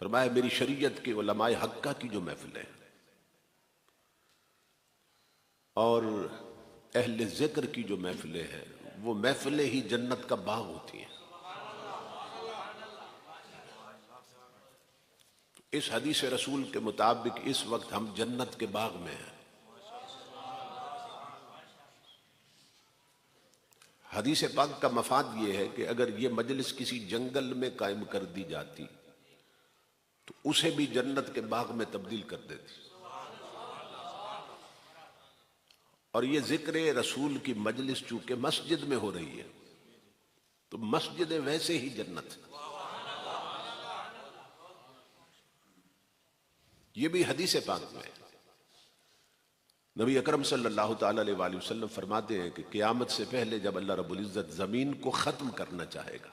फरमाया मेरी शरीयत के उलमाए हक्का की जो महफिलें और अहले जिक्र की जो महफिलें हैं वो महफिलें ही जन्नत का बाग होती हैं। इस हदीस रसूल के मुताबिक इस वक्त हम जन्नत के बाग में हैं। हदीस पाक का मफाद ये है कि अगर ये मजलिस किसी जंगल में कायम कर दी जाती तो उसे भी जन्नत के बाग में तब्दील कर देती। और ये जिक्र रसूल की मजलिस चूंकि मस्जिद में हो रही है तो मस्जिद वैसे ही जन्नत है। ये भी हदीस पाक में है। नबी अकरम सल्लल्लाहु ताला अलैहि वसल्लम फरमाते हैं कि क़यामत से पहले जब अल्लाह रब्बुल इज्जत जमीन को खत्म करना चाहेगा,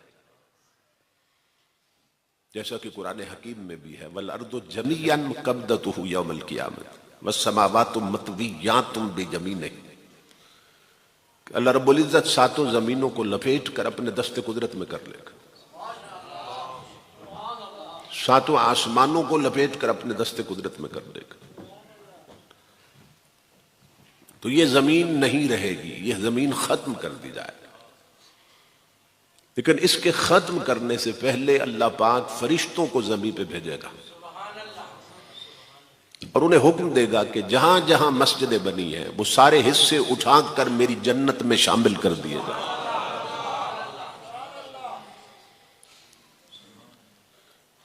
जैसा कि कुरान हकीम में भी है, वल अर्दु जमीअन क़ब्दतुहु यौमल क़ियामत वस्समावातु मतविय्यातुम बियमीनिही। अल्लाह रब्बुल इज्जत सातों जमीनों को लपेट कर अपने दस्ते कुदरत में कर लेगा, सातों आसमानों को लपेट कर अपने दस्ते कुदरत में कर देगा। तो ये जमीन नहीं रहेगी, यह जमीन खत्म कर दी जाएगी। लेकिन इसके खत्म करने से पहले अल्लाह पाक फरिश्तों को जमीन पे भेजेगा और उन्हें हुक्म देगा कि जहां जहां मस्जिदें बनी हैं वो सारे हिस्से उठाकर मेरी जन्नत में शामिल कर दिए जाए।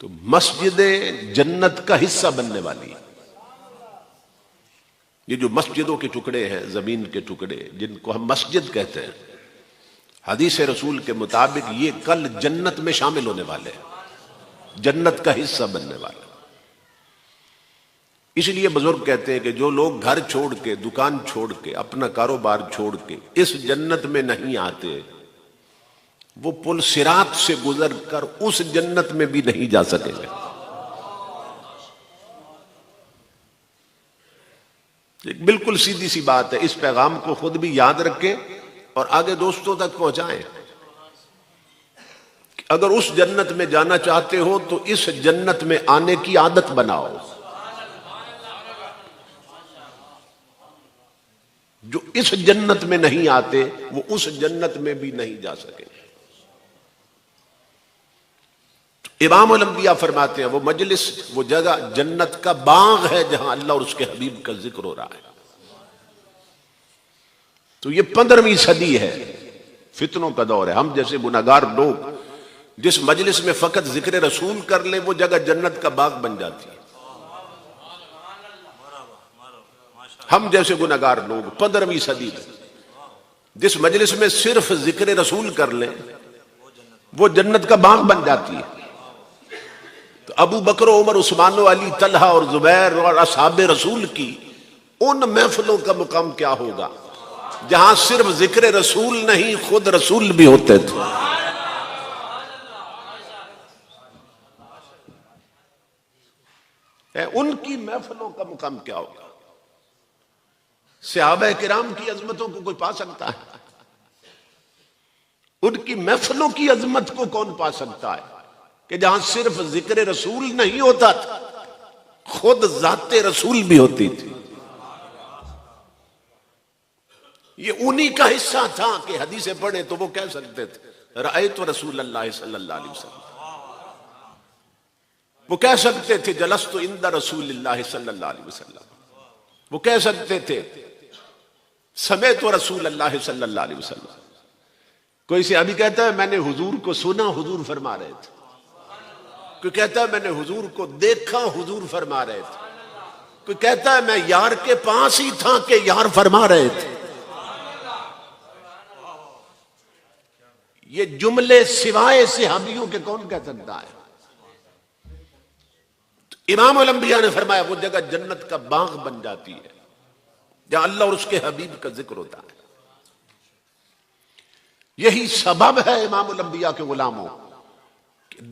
तो मस्जिदें जन्नत का हिस्सा बनने वाली है। ये जो मस्जिदों के टुकड़े हैं, जमीन के टुकड़े जिनको हम मस्जिद कहते हैं, हदीस रसूल के मुताबिक ये कल जन्नत में शामिल होने वाले हैं, जन्नत का हिस्सा बनने वाले। इसलिए बुजुर्ग कहते हैं कि जो लोग घर छोड़ के, दुकान छोड़ के, अपना कारोबार छोड़ के इस जन्नत में नहीं आते वो पुल सिरात से गुजर कर उस जन्नत में भी नहीं जा सकेंगे। एक बिल्कुल सीधी सी बात है। इस पैगाम को खुद भी याद रखें और आगे दोस्तों तक पहुंचाएं। अगर उस जन्नत में जाना चाहते हो तो इस जन्नत में आने की आदत बनाओ। जो इस जन्नत में नहीं आते वो उस जन्नत में भी नहीं जा सके। इमाम अल अंबिया फरमाते हैं वो मजलिस, वो जगह जन्नत का बाग है जहां अल्लाह और उसके हबीब का जिक्र हो रहा है। तो ये 15वीं सदी है, फितनों का दौर है। हम जैसे गुनाहगार लोग जिस मजलिस में फकत जिक्र रसूल कर ले वो जगह जन्नत का बाग बन जाती है। हम जैसे गुनाहगार लोग 15वीं सदी में जिस मजलिस में सिर्फ जिक्र रसूल कर ले वो जन्नत का बाग बन जाती है। तो अबू बकर, उमर, उस्मान, अली, तलहा और जुबैर और असहाबे रसूल की उन महफिलों का मुकाम क्या होगा जहां सिर्फ जिक्र रसूल नहीं खुद रसूल भी होते थे। उनकी महफिलों का मुकाम क्या होगा? सहाबा किराम की अजमतों को कोई पा सकता है? उनकी महफिलों की अजमत को कौन पा सकता है कि जहां सिर्फ जिक्र रसूल नहीं होता था, खुद जाते रसूल भी होती थी। ये उन्हीं का हिस्सा था कि हदीसें पढ़े तो वो कह सकते थे रअयतु रसूलल्लाह सल्लल्लाहु अलैहि वसल्लम। वो कह सकते थे जलस्तु इंदा रसूलिल्लाह सल्लल्लाहु अलैहि वसल्लम। वो कह सकते थे समेतु रसूलल्लाह सल्लल्लाहु अलैहि वसल्लम। कोई से अभी कहता है मैंने हुजूर को सुना, हुजूर फरमा रहे थे। कोई कहता है मैंने हुजूर को देखा, हुजूर फरमा रहे थे। कोई कहता है मैं यार के पास ही था कि यार फरमा रहे थे। ये जुमले सिवाय सहाबियों के कौन कह सकता है? तो इमाम अल अंबिया ने फरमाया वो जगह जन्नत का बाग बन जाती है जहां अल्लाह और उसके हबीब का जिक्र होता है। यही सबब है इमाम अल अंबिया के गुलामों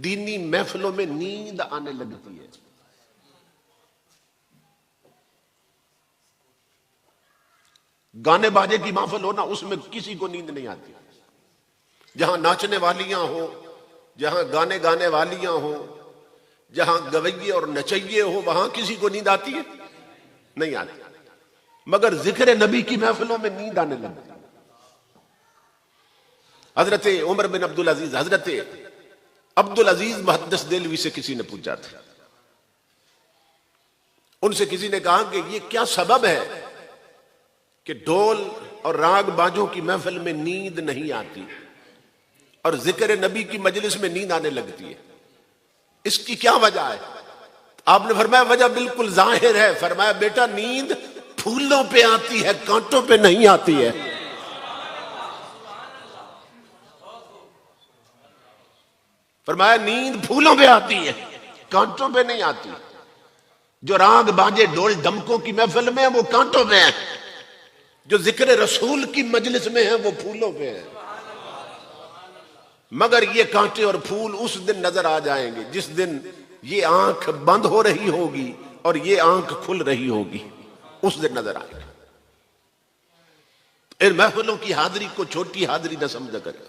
दीनी महफिलों में नींद आने लगती है। गाने बाजे की महफिल हो ना, उसमें किसी को नींद नहीं आती। जहां नाचने वालियां हो, जहां गाने गाने वालियां हो, जहां गवैये और नचैये हो वहां किसी को नींद आती है? नहीं आती। मगर जिक्र नबी की महफिलों में नींद आने लगती। हजरत उमर बिन अब्दुल अजीज, हजरत अब्दुल अजीज मुहद्दिस देलवी से किसी ने पूछा था, उनसे किसी ने कहा कि ये क्या सबब है कि ढोल और राग बाजों की महफिल में नींद नहीं आती और जिक्र नबी की मजलिस में नींद आने लगती है, इसकी क्या वजह है? आपने फरमाया वजह बिल्कुल जाहिर है। फरमाया बेटा नींद फूलों पे आती है, कांटों पे नहीं आती है। फरमाया नींद फूलों पे आती है, कांटों पे नहीं आती। जो राग बाजे ढोल डमकों की महफिल में है वो कांटों पे है, जो जिक्र रसूल की मजलिस में है वो फूलों पे है। मगर ये कांटे और फूल उस दिन नजर आ जाएंगे जिस दिन ये आंख बंद हो रही होगी और ये आंख खुल रही होगी, उस दिन नजर आएगा। इन महफिलों की हाजिरी को छोटी हाजिरी न समझा करें।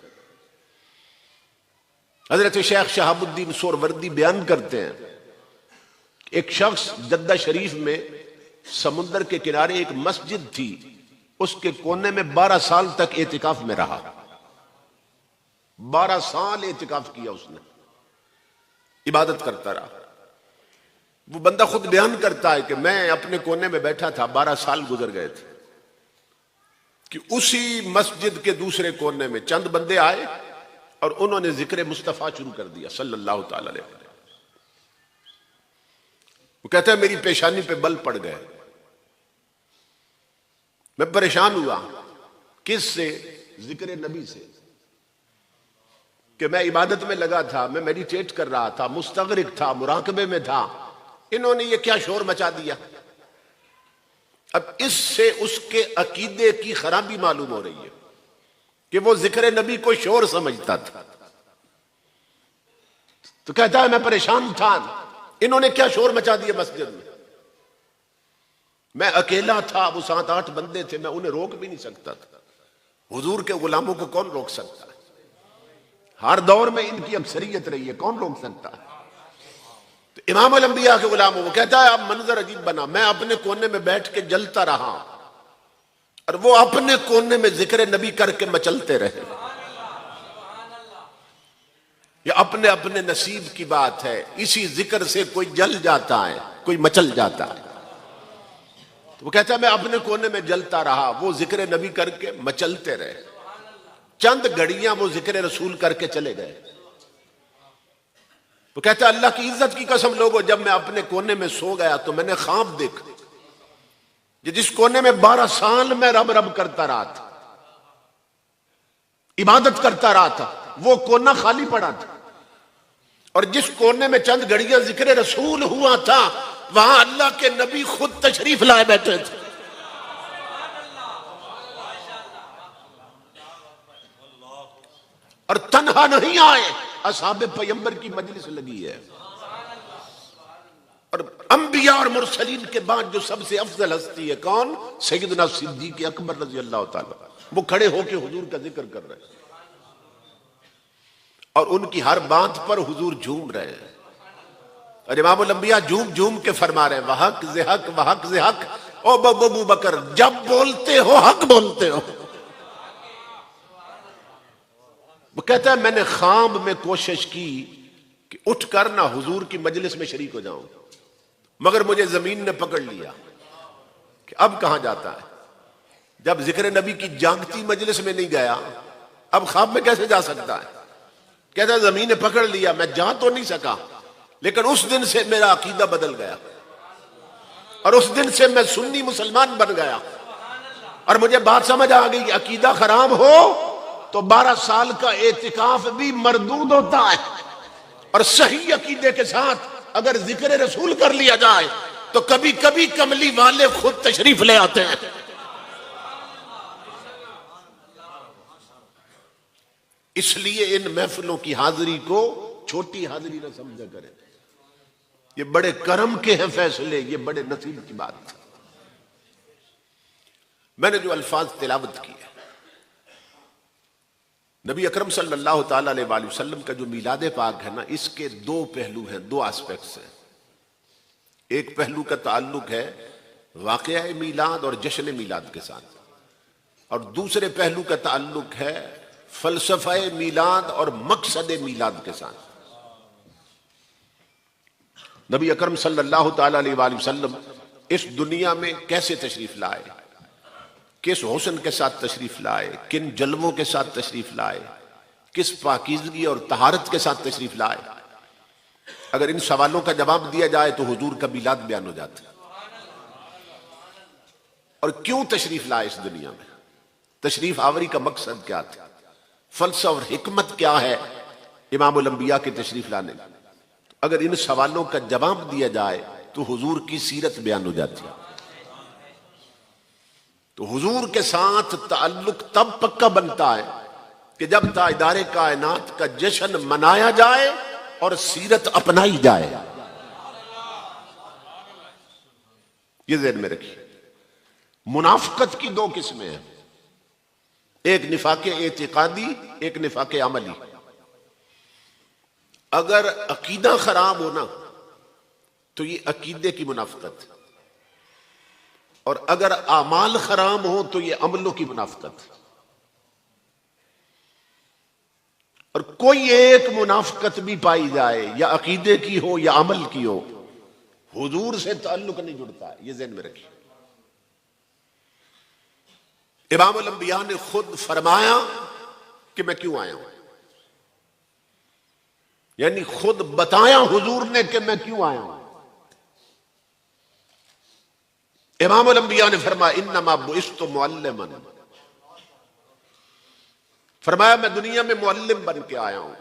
हजरत शेख शहाबुद्दीन सोहरवर्दी बयान करते हैं, एक शख्स जद्दा शरीफ में समुद्र के किनारे एक मस्जिद थी, उसके कोने में 12 साल तक एतिकाफ में रहा। 12 साल एतिकाफ किया उसने, इबादत करता रहा। वो बंदा खुद बयान करता है कि मैं अपने कोने में बैठा था, 12 साल गुजर गए थे कि उसी मस्जिद के दूसरे कोने में चंद बंदे आए और उन्होंने जिक्र मुस्तफा शुरू कर दिया सल्लल्लाहु ताला अलैहि वसल्लम। वो कहता है मेरी पेशानी पे बल पड़ गए, मैं परेशान हुआ। किस से? जिक्र नबी से। कि मैं इबादत में लगा था, मैं मेडिटेट कर रहा था, मुस्तगरिक था, मुराकबे में था, इन्होंने ये क्या शोर मचा दिया। अब इससे उसके अकीदे की खराबी मालूम हो रही है कि वो जिक्र नबी को शोर समझता था। तो कहता है मैं परेशान था, इन्होंने क्या शोर मचा दिया मस्जिद में। मैं अकेला था, वो 7-8 बंदे थे, मैं उन्हें रोक भी नहीं सकता था। हुजूर के गुलामों को कौन रोक सकता है? हर दौर में इनकी अक्सरियत रही है, कौन रोक सकता है? तो इमाम अल अंबिया के गुलामों को कहता है अब मंजर अजीब बना, मैं अपने कोने में बैठ के जलता रहा और वो अपने कोने में जिक्र नबी करके मचलते रहे। ये अपने अपने नसीब की बात है, इसी जिक्र से कोई जल जाता है, कोई मचल जाता है। तो वो कहता है मैं अपने कोने में जलता रहा, वो जिक्र नबी करके मचलते रहे। चंद घड़ियां वो जिक्र रसूल करके चले गए। वो कहता है अल्लाह की इज्जत की कसम लोगों, जब मैं अपने कोने में सो गया तो मैंने ख्वाब देखा, जिस कोने में 12 साल में रब रब करता रहा था, इबादत करता रहा था, वो कोना खाली पड़ा था। और जिस कोने में चंद घड़ियां जिक्र रसूल हुआ था, वहां अल्लाह के नबी खुद तशरीफ लाए बैठे थे। और तन्हा नहीं आए, असहाबे पैगंबर की मजलिस लगी है। और अंबिया और मुरसलीन के बाद जो सबसे अफजल हस्ती है कौन? सैयदना सिद्दीक अकबर रज़ी अल्लाह ताला। वो खड़े होकर हुजूर का जिक्र कर रहे हैं और उनकी हर बात पर हुजूर झूम रहे हैं। और इमामुल अंबिया झूम झूम के फरमा रहे हैं वहक ज़हक वहक ज़हक, ओ अबू बकर जब बोलते हो हक बोलते हो। वो कहता है मैंने ख्वाब में कोशिश की कि उठकर ना हुजूर की मजलिस में शरीक हो जाऊं, मगर मुझे जमीन ने पकड़ लिया कि अब कहां जाता है। जब जिक्र नबी की जागती मजलिस में नहीं गया, अब ख्वाब में कैसे जा सकता है। कहता है जमीन ने पकड़ लिया, मैं जा तो नहीं सका, लेकिन उस दिन से मेरा अकीदा बदल गया और उस दिन से मैं सुन्नी मुसलमान बन गया। और मुझे बात समझ आ गई, अकीदा खराब हो तो 12 साल का एतिकाफ भी मरदूद होता है। और सही अकीदे के साथ अगर जिक्र रसूल कर लिया जाए तो कभी कभी कमली वाले खुद तशरीफ ले आते हैं। इसलिए इन महफिलों की हाजिरी को छोटी हाजिरी न समझा करें। ये बड़े करम के हैं फैसले, ये बड़े नसीब की बात। मैंने जो अल्फाज तिलावत किए नबी अकरम सल्लल्लाहु ताला अलैहि वसल्लम का जो मीलाद पाक है ना, इसके दो पहलू हैं, दो एस्पेक्ट्स हैं। एक पहलू का ताल्लुक है वाक़या मीलाद और जश्न मीलाद के साथ, और दूसरे पहलू का ताल्लुक है फलसफा मीलाद और मकसद मीलाद के साथ। नबी अकरम सल्लल्लाहु ताला अलैहि वसल्लम इस दुनिया में कैसे तशरीफ लाए, किस हुस्न के साथ तशरीफ लाए, किन जलवों के साथ तशरीफ लाए, किस पाकीज़गी और तहारत के साथ तशरीफ लाए, अगर इन सवालों का जवाब दिया जाए तो हुजूर का मीलाद बयान हो जाता है। और क्यों तशरीफ लाए इस दुनिया में, तशरीफ आवरी का मकसद क्या था, फलसफा और हिकमत क्या है इमामुल अंबिया के तशरीफ लाने में। अगर इन सवालों का जवाब दिया जाए तो हुजूर की सीरत बयान हो जाती है। तो हुजूर के साथ ताल्लुक तब पक्का बनता है कि जब ताजदारे कायनात का जश्न मनाया जाए और सीरत अपनाई जाए। ये ज़हन में रखिए। मुनाफिकत की दो किस्में हैं, एक निफाके एतिकादी, एक निफाके अमली। अगर अकीदा खराब हो ना तो ये अकीदे की मुनाफिकत, और अगर आमाल खराब हो तो ये अमलों की मुनाफिकत। और कोई एक मुनाफिकत भी पाई जाए, या अकीदे की हो या अमल की हो, हुजूर से ताल्लुक नहीं जुड़ता है। ये ज़हन में रखिए। इमामुल अंबिया ने खुद फरमाया कि मैं क्यों आया हूं, यानी खुद बताया हुजूर ने कि मैं क्यों आया हूं। इमामुल अंबिया ने फरमाया इन्नमा बुइस्तु मुअल्लिमन, फरमाया मैं दुनिया में मुअल्लिम बन के आया हूं।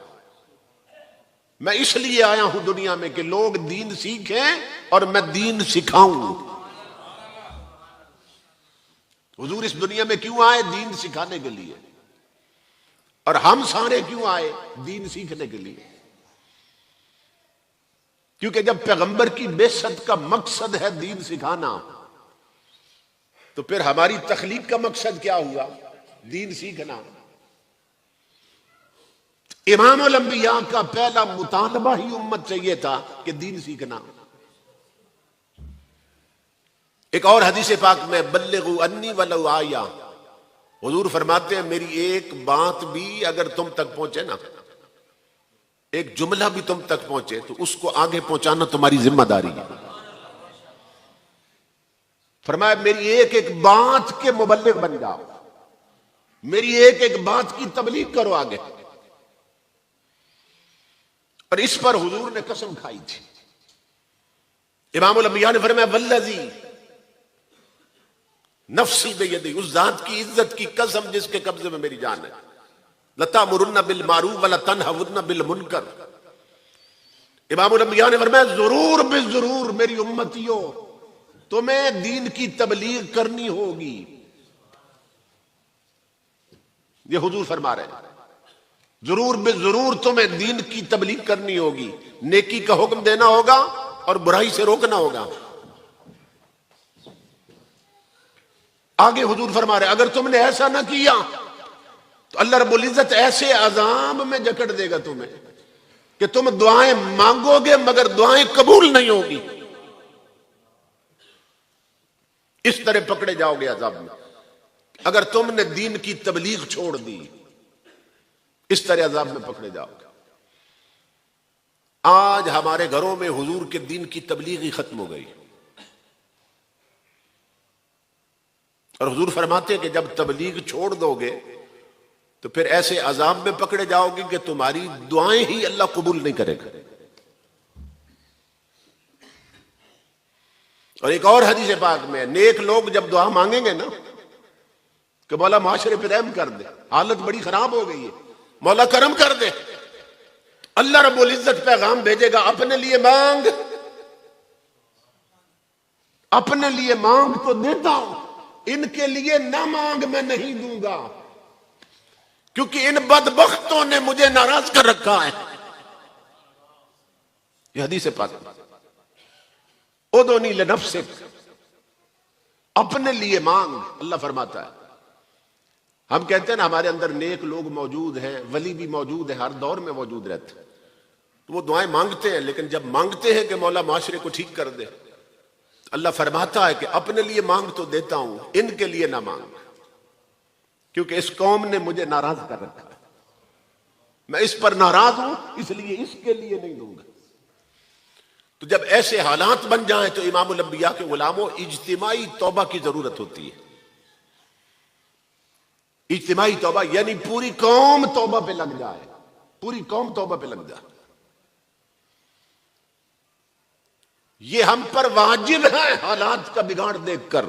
मैं इसलिए आया हूं दुनिया में कि लोग दीन सीखें और मैं दीन सिखाऊं। हुजूर इस दुनिया में क्यों आए, दीन सिखाने के लिए। और हम सारे क्यों आए, दीन सीखने के लिए। क्योंकि जब पैगंबर की बेसत का मकसद है दीन सिखाना, तो फिर हमारी तखलीक का मकसद क्या हुआ, दीन सीखना। इमामुल अंबिया का पहला मुतालबा ही उम्मत से यह था कि दीन सीखना। एक और हदीस पाक में बल्लिगू अन्नी वलौ आया, हुजूर फरमाते हैं मेरी एक बात भी अगर तुम तक पहुंचे ना, एक जुमला भी तुम तक पहुंचे, तो उसको आगे पहुंचाना तुम्हारी जिम्मेदारी है। फरमाया मेरी एक एक बात के मुबल्लिग बन जाओ, मेरी एक एक बात की तबलीग करो आगे। और इस पर हुजूर ने कसम खाई थी। इमामुल अंबिया ने फरमाया वल्लज़ी नफ्सी बियदी, उस जात की इज्जत की कसम जिसके कब्जे में मेरी जान है, लतामुरुन्ना बिल मारूफ व लतनहवुन्ना बिल मुनकर। इमामुल अंबिया ने फरमाया जरूर बिजरूर मेरी उम्मतियों तुम्हें दीन की तबलीग करनी होगी। ये हुजूर फरमा रहे हैं जरूर बिजरूर तुम्हें दीन की तबलीग करनी होगी, नेकी का हुक्म देना होगा और बुराई से रोकना होगा। आगे हुजूर फरमा रहे अगर तुमने ऐसा ना किया तो अल्लाह रब्बुल इज्जत ऐसे अजाब में जकड़ देगा तुम्हें कि तुम दुआएं मांगोगे मगर दुआएं कबूल नहीं होगी। इस तरह पकड़े जाओगे अजाब में अगर तुमने दीन की तबलीग छोड़ दी, इस तरह अजाब में पकड़े जाओगे। आज हमारे घरों में हुजूर के दीन की तबलीग ही खत्म हो गई। और हुजूर फरमाते हैं कि जब तबलीग छोड़ दोगे तो फिर ऐसे अजाब में पकड़े जाओगे कि तुम्हारी दुआएं ही अल्लाह कबूल नहीं करेगा। और एक और हदीस पाक में नेक लोग जब दुआ मांगेंगे ना कि मौला माशरे पे रहम कर दे, हालत बड़ी खराब हो गई है, मौला करम कर दे, अल्लाह रब्बुल इज्जत पैगाम भेजेगा अपने लिए मांग, अपने लिए मांग तो देता हूं, इनके लिए ना मांग मैं नहीं दूंगा, क्योंकि इन बदबख्तों ने मुझे नाराज कर रखा है। यह हदीस पाक उदोनी लिनफ्सिक, अपने लिए मांग। अल्लाह फरमाता है हम कहते हैं ना हमारे अंदर नेक लोग मौजूद हैं, वली भी मौजूद है, हर दौर में मौजूद रहते हैं। तो वो दुआएं मांगते हैं, लेकिन जब मांगते हैं कि मौला माशरे को ठीक कर दे, अल्लाह फरमाता है कि अपने लिए मांग तो देता हूं, इनके लिए ना मांग, क्योंकि इस कौम ने मुझे नाराज कर रखा है, मैं इस पर नाराज हूं, इसलिए इसके लिए नहीं दूंगा। तो जब ऐसे हालात बन जाए तो इमामुल अंबिया के गुलामों, इज्तिमाई तौबा की जरूरत होती है। इज्तिमाई तौबा यानी पूरी कौम तौबा पे लग जाए, पूरी कौम तौबा पे लग जाए। ये हम पर वाजिब है हालात का बिगाड़ देखकर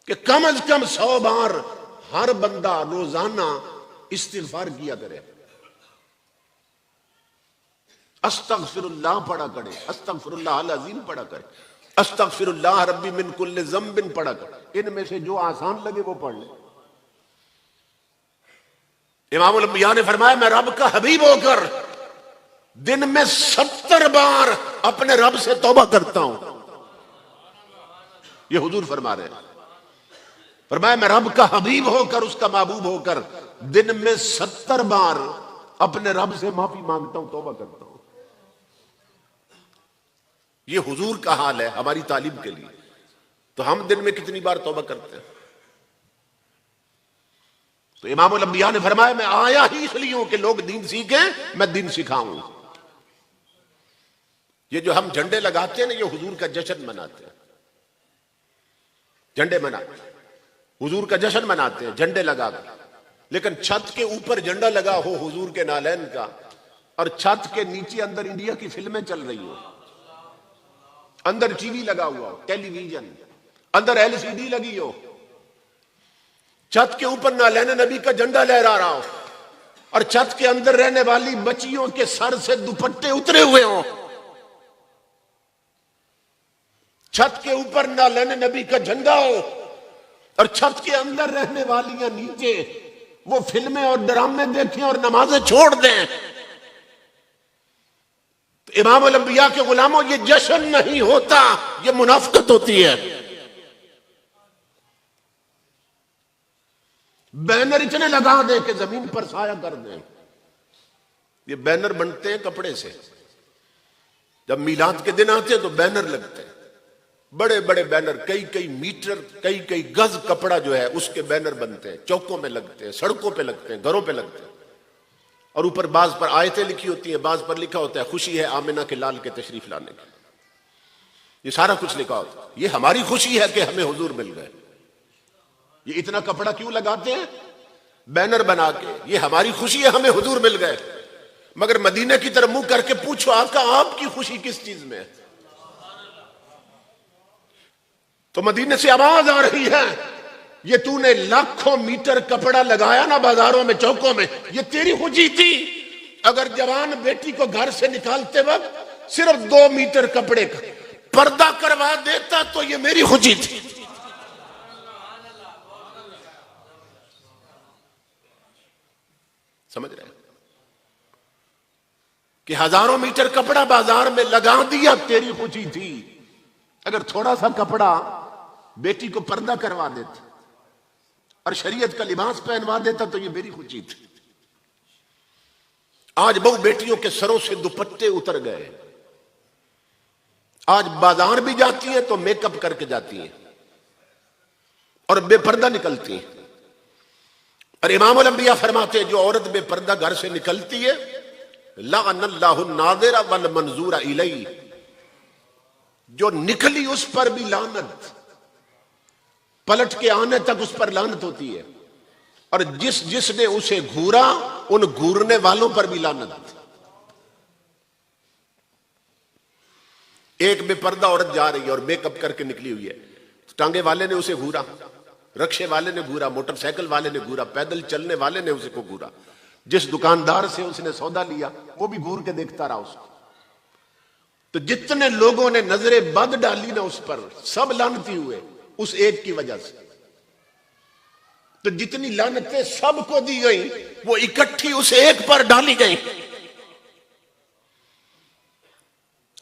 कि कम अज कम 100 बार हर बंदा रोजाना इस्तिगफार किया करे, अस्तगफिरुल्लाह पढ़ा करे, अस्तगफिरुल्लाह अल अज़ीम पढ़ा करे, अस्तगफिरुल्लाह रब्बी मिन कुल्लि ज़ंबिन पढ़ा करे। इनमें से जो आसान लगे वो पढ़ ले। इमामुल अंबिया ने फरमाया, मैं रब का हबीब होकर दिन में 70 बार अपने रब से तौबा करता हूं। ये हुजूर फरमा रहे हैं, फरमाया मैं रब का हबीब होकर, उसका महबूब होकर दिन में 70 बार अपने रब से माफी मांगता हूं, तौबा करता हूं। ये हुजूर का हाल है हमारी तालीम के लिए। तो हम दिन में कितनी बार तौबा करते हैं? तो इमामुल अंबिया ने फरमाया, मैं आया ही इसलिए हूं कि लोग दीन सीखें, मैं दीन सिखाऊं। ये जो हम झंडे लगाते हैं ना, ये हुजूर का जश्न मनाते हैं। झंडे मनाते, हुजूर का जश्न मनाते हैं झंडे लगाकर। लेकिन छत के ऊपर झंडा लगा हो हुजूर के नालैन का, और छत के नीचे अंदर इंडिया की फिल्में चल रही हो, अंदर टीवी लगा हुआ हो, टेलीविजन, अंदर एलसीडी लगी हो, छत के ऊपर नालैन नबी का झंडा लहरा रहा हो, और छत के अंदर रहने वाली बच्चियों के सर से दुपट्टे उतरे हुए हो, छत के ऊपर नालैन नबी का झंडा हो, और छत के अंदर रहने वालियां नीचे वो फिल्में और ड्रामे देखें और नमाजें छोड़ दें। तो इमामुल अंबिया के गुलामों, ये जश्न नहीं होता, ये मुनाफिकत होती है। बैनर इतने लगा दे कि जमीन पर साया कर दें। ये बैनर बनते हैं कपड़े से। जब मीलाद के दिन आते हैं तो बैनर लगते हैं, बड़े बड़े बैनर, कई कई मीटर, कई कई गज कपड़ा जो है उसके बैनर बनते हैं, चौकों में लगते हैं, सड़कों पे लगते हैं, घरों पे लगते हैं। और ऊपर बाज पर आयतें लिखी होती हैं, बाज पर लिखा होता है खुशी है आमिना के लाल के तशरीफ लाने की। ये सारा कुछ लिखा होता है। ये हमारी खुशी है कि हमें हुजूर मिल गए। ये इतना कपड़ा क्यों लगाते हैं बैनर बना के? ये हमारी खुशी है हमें हुजूर मिल गए। मगर मदीने की तरफ मुंह करके पूछो, आका आपकी खुशी किस चीज में है? तो मदीने से आवाज आ रही है, ये तूने लाखों मीटर कपड़ा लगाया ना बाजारों में, चौकों में, ये तेरी खुशी थी। अगर जवान बेटी को घर से निकालते वक्त सिर्फ 2 मीटर कपड़े का पर्दा करवा देता तो ये मेरी खुशी थी। समझ रहे हैं कि हजारों मीटर कपड़ा बाजार में लगा दिया, तेरी खुशी थी। अगर थोड़ा सा कपड़ा बेटी को पर्दा करवा देता और शरीयत का लिबास पहनवा देता तो ये मेरी खुशी थी। आज बहु बेटियों के सरों से दुपट्टे उतर गए। आज बाजार भी जाती है तो मेकअप करके जाती है और बेपर्दा निकलती है। और इमामुल अंबिया फरमाते हैं, जो औरत बेपर्दा घर से निकलती है, लअनल्लाहु नाज़िरा वल मंजूरा इलैहि, जो निकली उस पर भी लानत, पलट के आने तक उस पर लानत होती है। और जिसने उसे घूरा, उन घूरने वालों पर भी लानत। एक बेपर्दा औरत जा रही है और मेकअप करके निकली हुई है, टांगे वाले ने उसे घूरा, रक्षे वाले ने घूरा, मोटरसाइकिल वाले ने घूरा, पैदल चलने वाले ने उसे को घूरा, जिस दुकानदार से उसने सौदा लिया वो भी घूर के देखता रहा उसको। तो जितने लोगों ने नजरें बद डाली ना उस पर, सब लानती हुए उस एक की वजह से। तो जितनी लानतें सबको दी गई वो इकट्ठी उस एक पर डाली गई।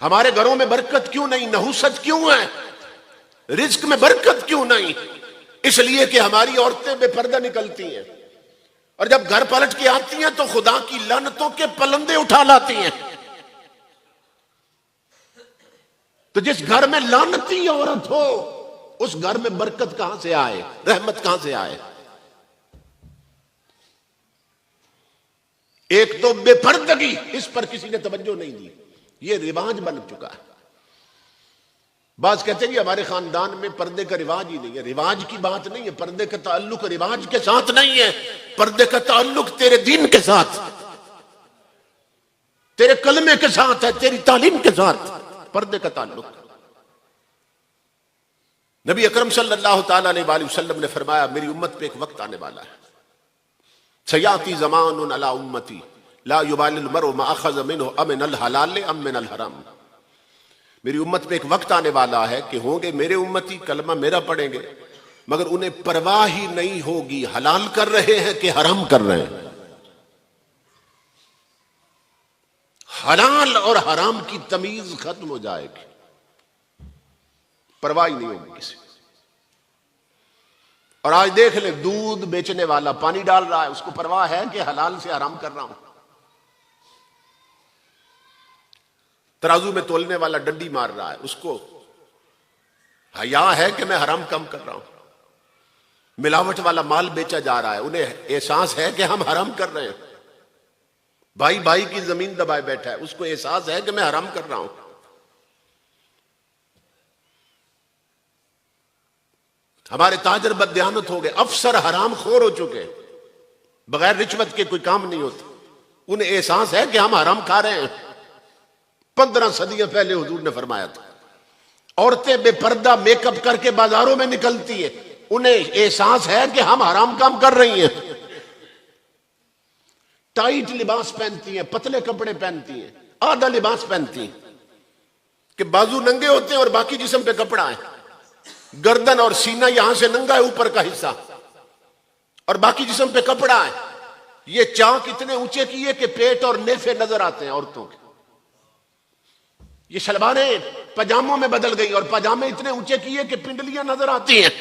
हमारे घरों में बरकत क्यों नहीं? नहुसत क्यों है? रिज्क में बरकत क्यों नहीं? इसलिए कि हमारी औरतें बेपर्दा निकलती हैं और जब घर पलट के आती हैं तो खुदा की लानतों के पलंदे उठा लाती हैं। तो जिस घर में लानती औरत हो उस घर में बरकत कहां से आए, रहमत कहां से आए? एक तो बेपर्दगी, इस पर किसी ने तवज्जो नहीं दी, ये रिवाज बन चुका है। बाज कहते हैं कि हमारे खानदान में पर्दे का रिवाज ही नहीं है। रिवाज की बात नहीं है, पर्दे का ताल्लुक रिवाज के साथ नहीं है, पर्दे का ताल्लुक तेरे दीन के साथ, तेरे कलमे के साथ है, तेरी तालीम के साथ पर्दे का ताल्लुक। नबी अकरम सल्लल्लाहु ताला अलैहि वसल्लम ने फरमाया, मेरी उम्मत पे एक वक्त आने वाला है, सयाती ज़मानुन अला उम्मती ला युबालिल मरउ मा अख़ज़ मिन्हु अमिनल हलाल अम मिनल हराम। मेरी उम्मत पे एक वक्त आने वाला है कि होंगे मेरे उम्मती, कलमा मेरा पढ़ेंगे, मगर उन्हें परवाह ही नहीं होगी हलाल कर रहे हैं कि हराम कर रहे हैं। हलाल और हराम की तमीज खत्म हो जाएगी, परवाह ही नहीं होगी किसी। और आज देख ले, दूध बेचने वाला पानी डाल रहा है, उसको परवाह है कि हलाल से हराम कर रहा हूं। तराजू में तोलने वाला डंडी मार रहा है, उसको हया है कि मैं हराम कम कर रहा हूं। मिलावट वाला माल बेचा जा रहा है, उन्हें एहसास है कि हम हराम कर रहे हैं। भाई भाई की जमीन दबाए बैठा है, उसको एहसास है कि मैं हराम कर रहा हूं। हमारे ताजर बददियानत हो गए, अफसर हराम खोर हो चुके, बगैर रिश्वत के कोई काम नहीं होता। उन्हें एहसास है कि हम हराम खा रहे हैं। 15 सदियां पहले हुजूर ने फरमाया था, औरतें बेपर्दा मेकअप करके बाजारों में निकलती है, उन्हें एहसास है कि हम हराम काम कर रही हैं। टाइट लिबास पहनती हैं, पतले कपड़े पहनती हैं, आधा लिबास पहनती हैं कि बाजू नंगे होते हैं और बाकी जिस्म पे कपड़ा है, गर्दन और सीना यहां से नंगा है, ऊपर का हिस्सा, और बाकी जिस्म पे कपड़ा है। ये चाक इतने ऊंचे किए कि पेट और नेफे नजर आते हैं औरतों के। ये शलवारें पजामों में बदल गई और पजामे इतने ऊंचे किए कि पिंडलियां नजर आती हैं।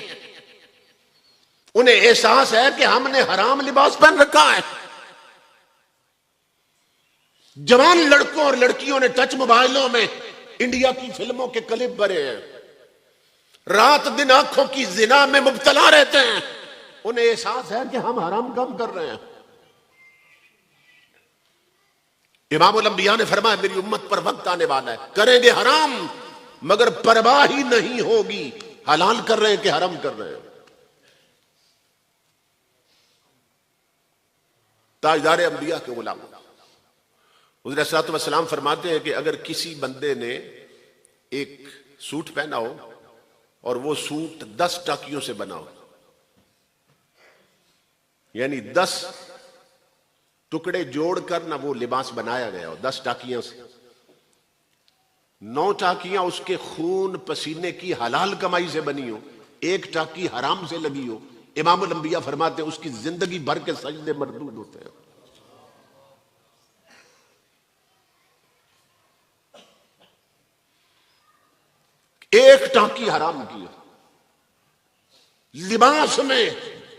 उन्हें एहसास है कि हमने हराम लिबास पहन रखा है। जवान लड़कों और लड़कियों ने टच मोबाइलों में इंडिया की फिल्मों के क्लिप भरे हैं, रात दिन आंखों की जिना में मुब्तला रहते हैं। उन्हें एहसास है कि हम हराम काम कर रहे हैं। इमामुल अंबिया ने फरमाया, मेरी उम्मत पर वक्त आने वाला है, करेंगे हराम मगर परवाह ही नहीं होगी हलाल कर रहे हैं कि हराम कर रहे हैं। ताजदार अंबिया के गुलाम हुज़ूर अलैहिस्सलातु वस्सलाम फरमाते हैं कि अगर किसी बंदे ने एक सूट पहना हो और वो सूट 10 टाकियों से बना हो, यानी 10 टुकड़े जोड़कर ना वो लिबास बनाया गया हो 10 टाकियों से, 9 टाकियां उसके खून पसीने की हलाल कमाई से बनी हो, 1 टाकी हराम से लगी हो, इमामुल अंबिया फरमाते हैं उसकी जिंदगी भर के सजदे मरदूद होते हैं। एक टाकी हराम की हो, लिबास में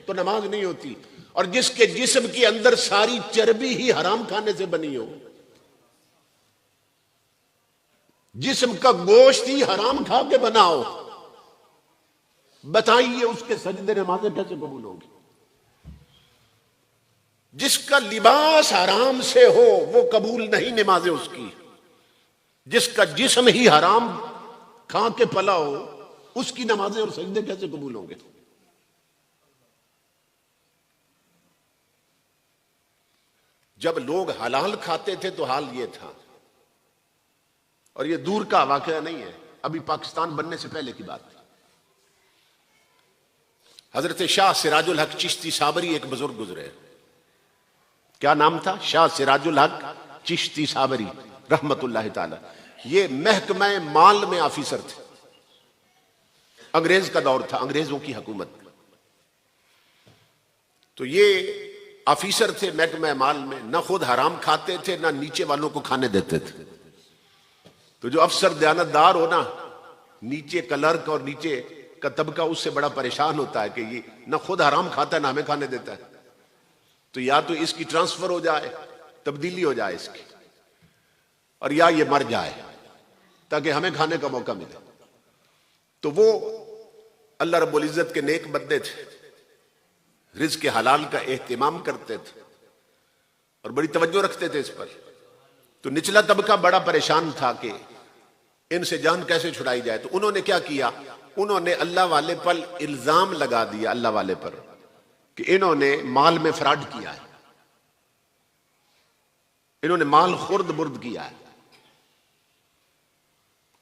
तो नमाज नहीं होती, और जिसके जिस्म के अंदर सारी चर्बी ही हराम खाने से बनी हो, जिस्म का गोश्त ही हराम खा के बना हो, बताइए उसके सजदे नमाजें कैसे कबूल होगी? जिसका लिबास हराम से हो वो कबूल नहीं नमाजें उसकी। जिसका जिस्म ही हराम खा के पला हो उसकी नमाजें और सजदे कैसे कबूल होंगे? जब लोग हलाल खाते थे तो हाल ये था, और ये दूर का वाकया नहीं है, अभी पाकिस्तान बनने से पहले की बात है। हजरत शाह सिराजुल हक चिश्ती साबरी एक बुजुर्ग गुजरे, क्या नाम था? शाह सिराजुल हक चिश्ती साबरी रहमतुल्लाह ताला। ये महकमा माल में ऑफिसर थे, अंग्रेज का दौर था, अंग्रेजों की हुकूमत। तो ये ऑफिसर थे महकमा माल में, ना खुद हराम खाते थे ना नीचे वालों को खाने देते थे। तो जो अफसर दयानतदार हो ना, नीचे क्लर्क और नीचे का तबका उससे बड़ा परेशान होता है कि ये ना खुद हराम खाता है ना हमें खाने देता है, तो या तो इसकी ट्रांसफर हो जाए, तब्दीली हो जाए इसकी, और या ये मर जाए ताकि हमें खाने का मौका मिले। तो वो अल्लाह रब्बुल इज्जत के नेक बंदे थे, रिज़्क़ के हलाल का एहतिमाम करते थे और बड़ी तवज्जो रखते थे इस पर। तो निचला तबका बड़ा परेशान था कि इनसे जान कैसे छुड़ाई जाए। तो उन्होंने क्या किया, उन्होंने अल्लाह वाले पर इल्जाम लगा दिया, अल्लाह वाले पर, कि इन्होंने माल में फ्रॉड किया है, इन्होंने माल खुर्द बुर्द किया है।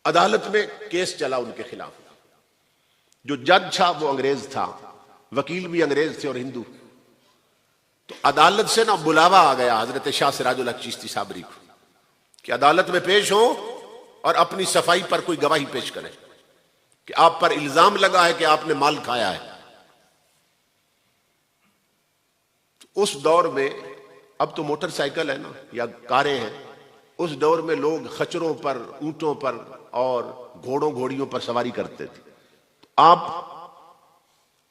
अदालत में केस चला उनके खिलाफ। जो जज था वो अंग्रेज था, वकील भी अंग्रेज थे और हिंदू। तो अदालत से ना बुलावा आ गया हजरत शाह सिराजुल हक चिश्ती साबरी को कि अदालत में पेश हो और अपनी सफाई पर कोई गवाही पेश करें कि आप पर इल्जाम लगा है कि आपने माल खाया है। तो उस दौर में, अब तो मोटरसाइकिल है ना या कारें हैं, उस दौर में लोग खच्चरों पर, ऊंटों पर और घोड़ों घोड़ियों पर सवारी करते थे। तो आप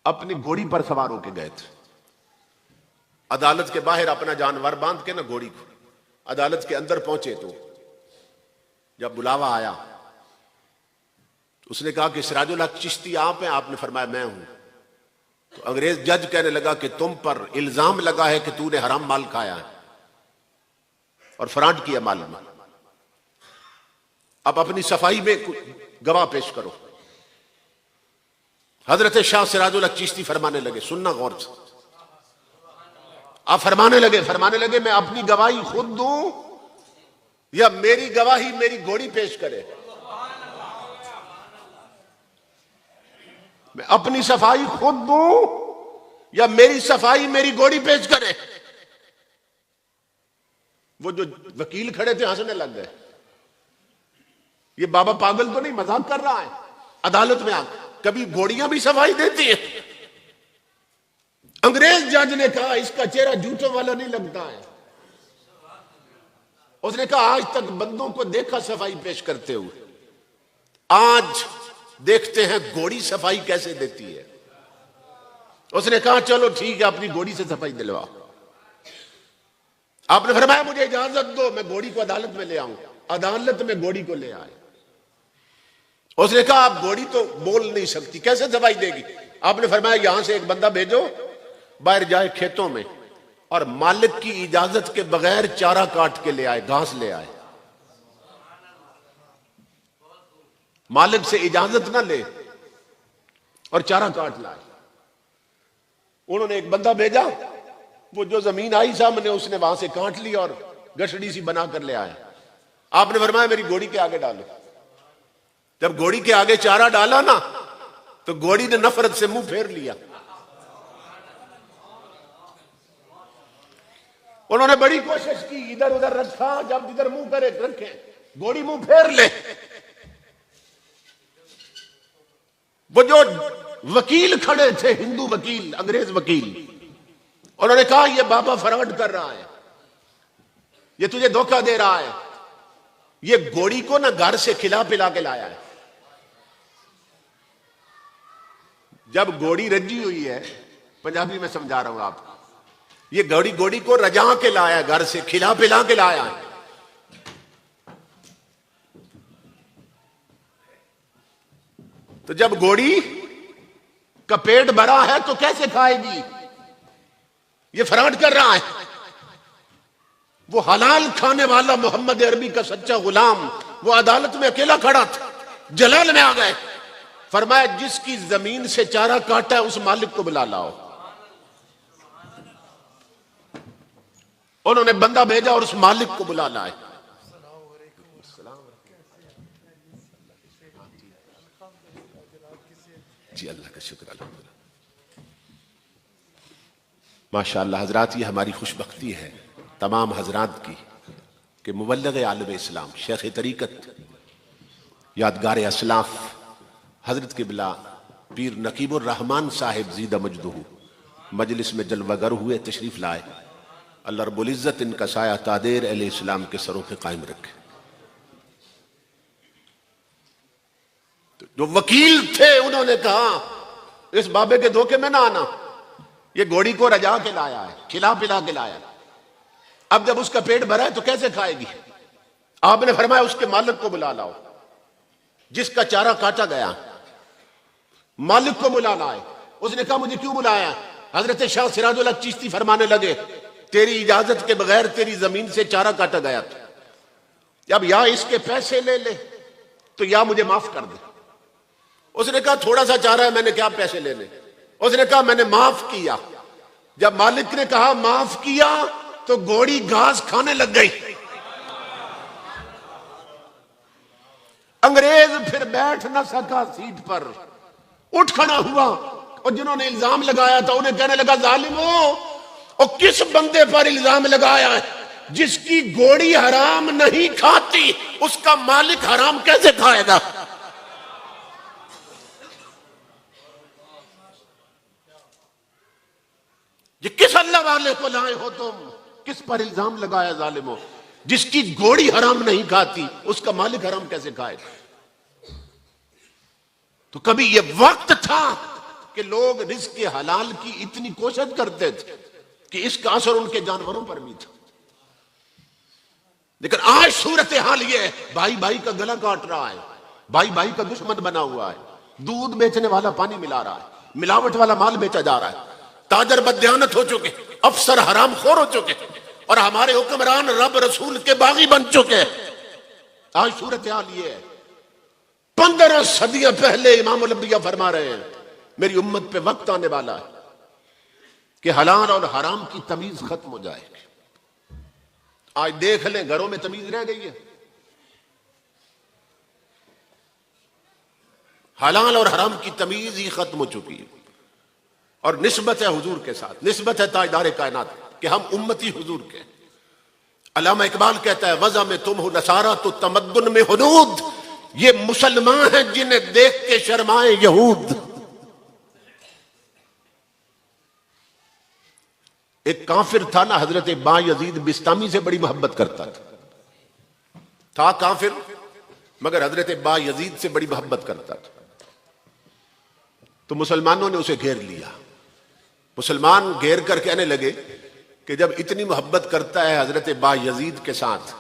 अपनी घोड़ी पर सवार होके गए थे, अदालत के बाहर अपना जानवर बांध के ना घोड़ी को, अदालत के अंदर पहुंचे तो जब बुलावा आया तो उसने कहा कि सिराजुल हक चिश्ती आप हैं? आपने फरमाया मैं हूं। तो अंग्रेज जज कहने लगा कि तुम पर इल्जाम लगा है कि तूने हराम माल खाया है और फ्रॉड किया माल में, अब अपनी सफाई में गवाह पेश करो। हजरत शाह सिराजुल हक चिश्ती फरमाने लगे, सुनना गौर से, आप फरमाने लगे मैं अपनी गवाही खुद दूं या मेरी गवाही मेरी घोड़ी पेश करे? मैं अपनी सफाई खुद दूं या मेरी सफाई मेरी घोड़ी पेश करे? वो जो वकील खड़े थे हंसने लग गए, ये बाबा पागल तो नहीं, मजाक कर रहा है। अदालत में आकर कभी घोड़ियां भी सफाई देती है? अंग्रेज जज ने कहा इसका चेहरा झूठों वाला नहीं लगता है। उसने कहा आज तक बंदों को देखा सफाई पेश करते हुए, आज देखते हैं घोड़ी सफाई कैसे देती है। उसने कहा चलो ठीक है, अपनी घोड़ी से सफाई दिलवाओ। आपने फरमाया मुझे इजाजत दो, मैं घोड़ी को अदालत में ले आऊं। अदालत में घोड़ी को ले आए। उसने कहा आप घोड़ी तो बोल नहीं सकती, कैसे सफाई देगी? आपने फरमाया यहां से एक बंदा भेजो, बाहर जाए खेतों में और मालिक की इजाजत के बगैर चारा काट के ले आए, घास ले आए। मालिक से इजाजत ना ले और चारा काट लाए। उन्होंने एक बंदा भेजा, वो जो जमीन आई सामने उसने वहां से काट ली और गठड़ी सी बना कर ले आए। आपने फरमाया मेरी घोड़ी के आगे डालो। जब घोड़ी के आगे चारा डाला ना तो घोड़ी ने नफरत से मुंह फेर लिया। उन्होंने बड़ी कोशिश की, इधर उधर रखा, जब इधर मुंह करे रखे, घोड़ी मुंह फेर ले। वो जो वकील खड़े थे, हिंदू वकील, अंग्रेज वकील, उन्होंने कहा ये बाबा फ्रॉड कर रहा है, ये तुझे धोखा दे रहा है, ये घोड़ी को ना घर से खिला पिला के लाया है। जब घोड़ी रजी हुई है, पंजाबी में समझा रहा हूं आपको, ये घोड़ी को रजा के लाया, घर से खिला पिला के लाया है। तो जब घोड़ी का पेट भरा है तो कैसे खाएगी? ये फ्रॉड कर रहा है। वो हलाल खाने वाला मोहम्मद अरबी का सच्चा गुलाम वो अदालत में अकेला खड़ा था, जलाल में आ गए। फरमाया जिसकी जमीन से चारा काटा है उस मालिक को बुला लाओ। उन्होंने बंदा भेजा और उस मालिक को बुला लाए। जी अल्लाह का शुक्र, अल्हम्दुलिल्लाह। माशाअल्लाह हजरात, ये हमारी खुशबख्ती है तमाम हजरात की कि मुबल्लिग आलम इस्लाम, शेख तरीकत, यादगार असलाफ हजरत किबला पीर नकीबुर रहमान साहिब जीदा मजदूह मजलिस में जलवागर हुए, तशरीफ लाए। अल्लाह रब्बुल इज्जत इनका साया तादेर अहले इस्लाम के सरों पे कायम रखे। जो वकील थे उन्होंने कहा इस बाबे के धोखे में ना आना, ये घोड़ी को रजा के लाया है, खिला पिला के लाया। अब जब उसका पेट भरा है तो कैसे खाएगी? आपने फरमाया उसके मालिक को बुला लाओ, जिसका चारा काटा गया मालिक को बुलाना है। उसने कहा मुझे क्यों बुलाया? हजरत शाह सिराजुल हक चिश्ती फरमाने लगे तेरी इजाजत के बगैर तेरी जमीन से चारा काटा गया था, अब या इसके पैसे ले ले तो या मुझे माफ कर दे। उसने कहा थोड़ा सा चारा है, मैंने क्या पैसे लेने? उसने कहा मैंने माफ किया। जब मालिक ने कहा माफ किया तो घोड़ी घास खाने लग गई। अंग्रेज फिर बैठ ना सका सीट पर, उठ खड़ा हुआ और जिन्होंने इल्जाम लगाया था उन्हें कहने लगा जालिमो, और किस बंदे पर इल्जाम लगाया है? जिसकी घोड़ी हराम नहीं खाती उसका मालिक हराम कैसे खाएगा? ये किस अल्लाह वाले को लाए हो तुम? किस पर इल्जाम लगाया जालिमो? जिसकी घोड़ी हराम नहीं खाती उसका मालिक हराम कैसे खाएगा? तो कभी ये वक्त था कि लोग रिज़्क़ के हलाल की इतनी कोशिश करते थे कि इसका असर उनके जानवरों पर भी था। लेकिन आज सूरत हाल ये है, भाई भाई का गला काट रहा है, भाई भाई का दुश्मन बना हुआ है, दूध बेचने वाला पानी मिला रहा है, मिलावट वाला माल बेचा जा रहा है, ताजर बददियानत हो चुके, अफसर हराम खोर हो चुके और हमारे हुक्मरान रब रसूल के बागी बन चुके। आज सूरत हाल ये है। 15 सदियां पहले इमामुल अंबिया फरमा रहे हैं मेरी उम्मत पे वक्त आने वाला है कि हलाल और हराम की तमीज खत्म हो जाएगी। आज देख लें घरों में तमीज रह गई है। हलाल और हराम की तमीज ही खत्म हो चुकी है। और निस्बत है हुजूर के साथ, निस्बत है ताजदार कायनात कि हम उम्मती हुजूर के। अल्लामा इकबाल कहता है वज़ा में तुम हो नसारा तो तमद्दुन में हुदूद, ये मुसलमान हैं जिन्हें देख के शर्माए यहूद। एक काफिर था ना, हजरत बायजीद बिस्तामी से बड़ी मोहब्बत करता था काफिर, मगर हजरत बायजीद से बड़ी मोहब्बत करता था। तो मुसलमानों ने उसे घेर लिया। मुसलमान घेर कर कहने लगे कि जब इतनी मोहब्बत करता है हजरत बायजीद के साथ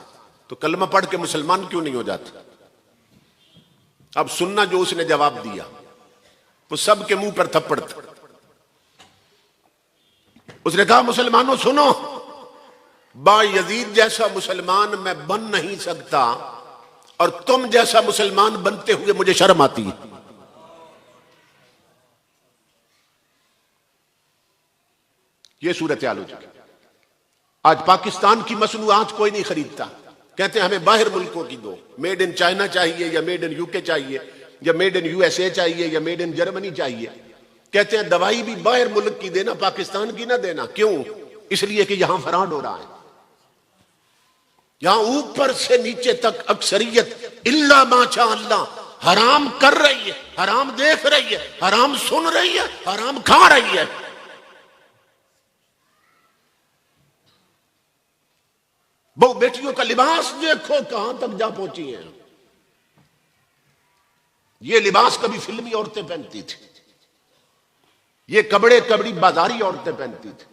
तो कलमा पढ़ के मुसलमान क्यों नहीं हो जाता? अब सुनना जो उसने जवाब दिया, वो सबके मुंह पर थप्पड़ था। उसने कहा मुसलमानों सुनो, बायजीद जैसा मुसलमान मैं बन नहीं सकता और तुम जैसा मुसलमान बनते हुए मुझे शर्म आती है। यह सूरत हाल हो चुकी। आज पाकिस्तान की मसनूआत कोई नहीं खरीदता, कहते हैं हमें बाहर मुल्कों की दो, मेड इन चाइना चाहिए या मेड इन यूके चाहिए या मेड इन यूएसए चाहिए या मेड इन जर्मनी चाहिए। कहते हैं दवाई भी बाहर मुल्क की देना, पाकिस्तान की ना देना। क्यों? इसलिए कि यहां फराड हो रहा है। यहां ऊपर से नीचे तक अक्सरियत इल्ला माशा अल्लाह हराम कर रही है, हराम देख रही है, हराम सुन रही है, हराम खा रही है। बहु बेटियों का लिबास देखो कहां तक जा पहुंची है। ये लिबास कभी फिल्मी औरतें पहनती थी, ये कपड़े कबड़ी बाजारी औरतें पहनती थी,